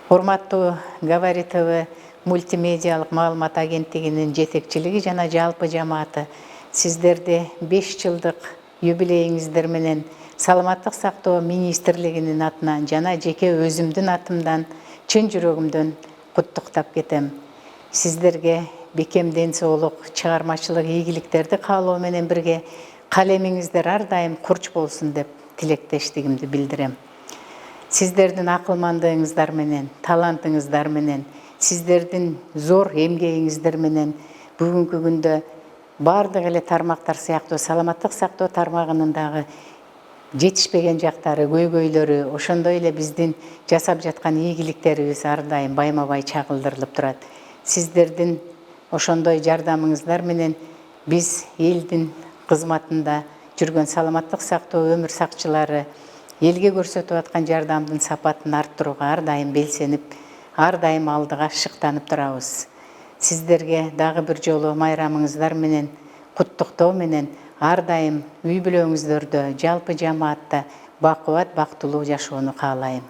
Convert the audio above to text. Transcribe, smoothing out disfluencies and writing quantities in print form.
Урматтуу Говори ТВ мультимедиалык маалымат агенттигинин жетекчилиги жана жалпы жамааты сиздерди 5 жылдык юбилейиңиздер менен Саламаттык сактоо министрлигинин атынан жана жеке өзүмдүн атымдан чын жүрөгүмдөн куттуктап кетем. Сиздерге бекем ден соолук, чыгармачылык ийгиликтерди каалоо менен бирге калемиңиздер ар дайым курч болсун деп тилектештигимди билдирем. Сиздердин акылмандыгыңыздар менен, талантыңыздар менен, сиздердин зор эмгегиңиздер менен бүгүнкү күндө бардык эле тармактар сыяктуу саламаттык сактоо тармагынын дагы жетишпеген жактары, көйгөйлөрү, ошондой эле биздин жасап жаткан ийгиликтерибиз ар дайым байма-бай чагылдырылып турат. Сиздердин ошондой жардамыңыздар менен биз элдин кызматында жүргөн саламаттык сактоо өмүр сакчылары элге көрсөтүп аткан жардамдын сапатын арттырууга ар дайым белсенип, ар дайым алдыга шыктанып турабыз. Сиздерге дагы бир жолу майрамыңыздар менен, куттуктоо менен ар дайым үй бүлөңүздөрдө, жалпы жамаатта бакубат, бактылуу жашоону каалайм.